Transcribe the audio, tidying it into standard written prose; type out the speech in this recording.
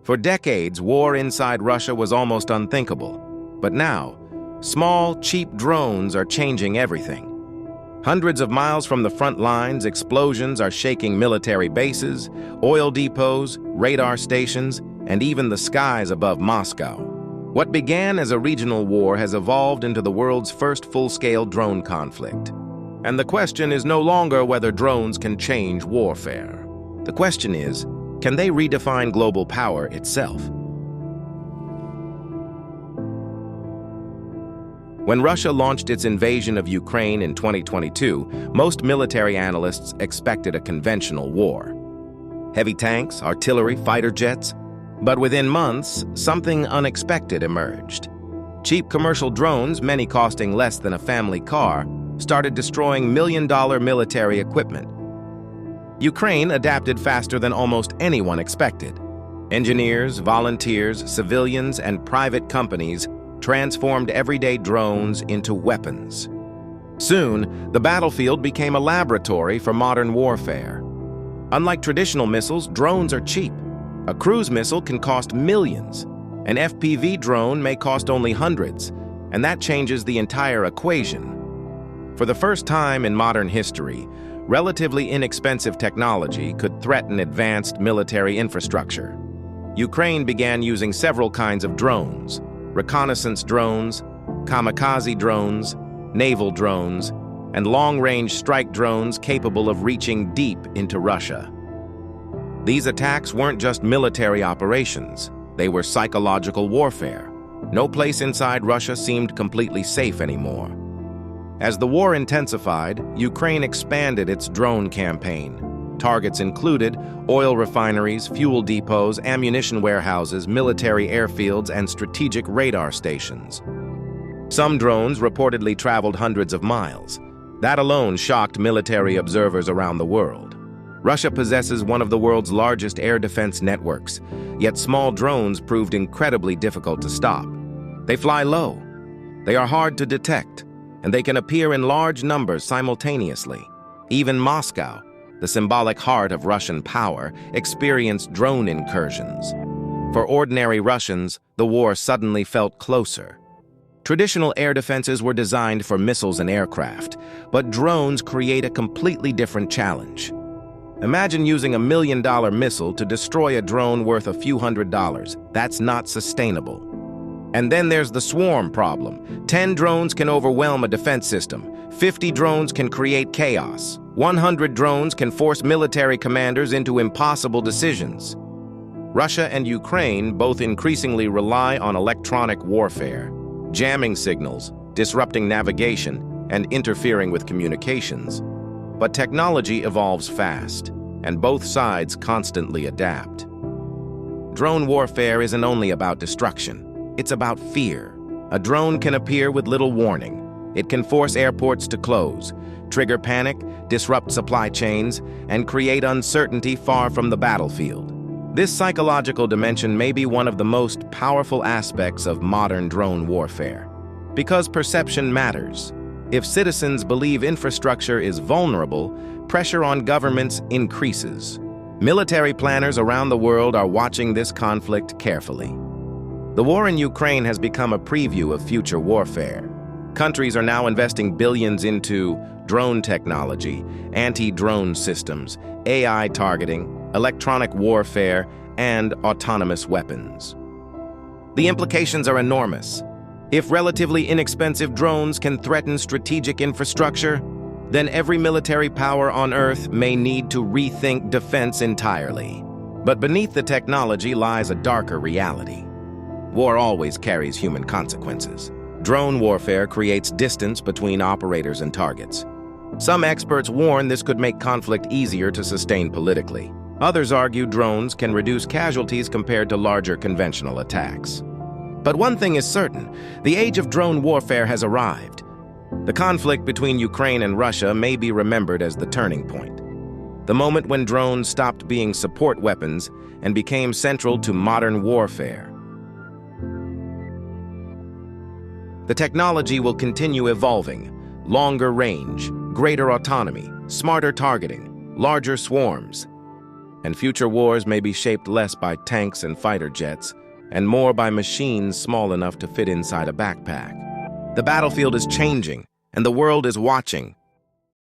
For decades, war inside Russia was almost unthinkable. But now, small, cheap drones are changing everything. Hundreds of miles from the front lines, explosions are shaking military bases, oil depots, radar stations, and even the skies above Moscow. What began as a regional war has evolved into the world's first full-scale drone conflict. And the question is no longer whether drones can change warfare. The question is, can they redefine global power itself? When Russia launched its invasion of Ukraine in 2022, most military analysts expected a conventional war. Heavy tanks, artillery, fighter jets. But within months, something unexpected emerged. Cheap commercial drones, many costing less than a family car, started destroying million-dollar military equipment. Ukraine adapted faster than almost anyone expected. Engineers, volunteers, civilians, and private companies transformed everyday drones into weapons. Soon, the battlefield became a laboratory for modern warfare. Unlike traditional missiles, drones are cheap. A cruise missile can cost millions. An FPV drone may cost only hundreds, and that changes the entire equation. For the first time in modern history, relatively inexpensive technology could threaten advanced military infrastructure. Ukraine began using several kinds of drones: reconnaissance drones, kamikaze drones, naval drones, and long-range strike drones capable of reaching deep into Russia. These attacks weren't just military operations, they were psychological warfare. No place inside Russia seemed completely safe anymore. As the war intensified, Ukraine expanded its drone campaign. Targets included oil refineries, fuel depots, ammunition warehouses, military airfields, and strategic radar stations. Some drones reportedly traveled hundreds of miles. That alone shocked military observers around the world. Russia possesses one of the world's largest air defense networks, yet small drones proved incredibly difficult to stop. They fly low, they are hard to detect, and they can appear in large numbers simultaneously. Even Moscow, the symbolic heart of Russian power, experienced drone incursions. For ordinary Russians, the war suddenly felt closer. Traditional air defenses were designed for missiles and aircraft, but drones create a completely different challenge. Imagine using $1 million missile to destroy a drone worth a few $100s. That's not sustainable. And then there's the swarm problem. 10 drones can overwhelm a defense system. 50 drones can create chaos. 100 drones can force military commanders into impossible decisions. Russia and Ukraine both increasingly rely on electronic warfare, jamming signals, disrupting navigation, and interfering with communications. But technology evolves fast, and both sides constantly adapt. Drone warfare isn't only about destruction, it's about fear. A drone can appear with little warning. It can force airports to close, trigger panic, disrupt supply chains, and create uncertainty far from the battlefield. This psychological dimension may be one of the most powerful aspects of modern drone warfare, because perception matters. If citizens believe infrastructure is vulnerable, pressure on governments increases. Military planners around the world are watching this conflict carefully. The war in Ukraine has become a preview of future warfare. Countries are now investing billions into drone technology, anti-drone systems, AI targeting, electronic warfare, and autonomous weapons. The implications are enormous. If relatively inexpensive drones can threaten strategic infrastructure, then every military power on Earth may need to rethink defense entirely. But beneath the technology lies a darker reality. War always carries human consequences. Drone warfare creates distance between operators and targets. Some experts warn this could make conflict easier to sustain politically. Others argue drones can reduce casualties compared to larger conventional attacks. But one thing is certain, the age of drone warfare has arrived. The conflict between Ukraine and Russia may be remembered as the turning point. The moment when drones stopped being support weapons and became central to modern warfare. The technology will continue evolving. Longer range, greater autonomy, smarter targeting, larger swarms. and future wars may be shaped less by tanks and fighter jets, and more by machines small enough to fit inside a backpack. The battlefield is changing, and the world is watching,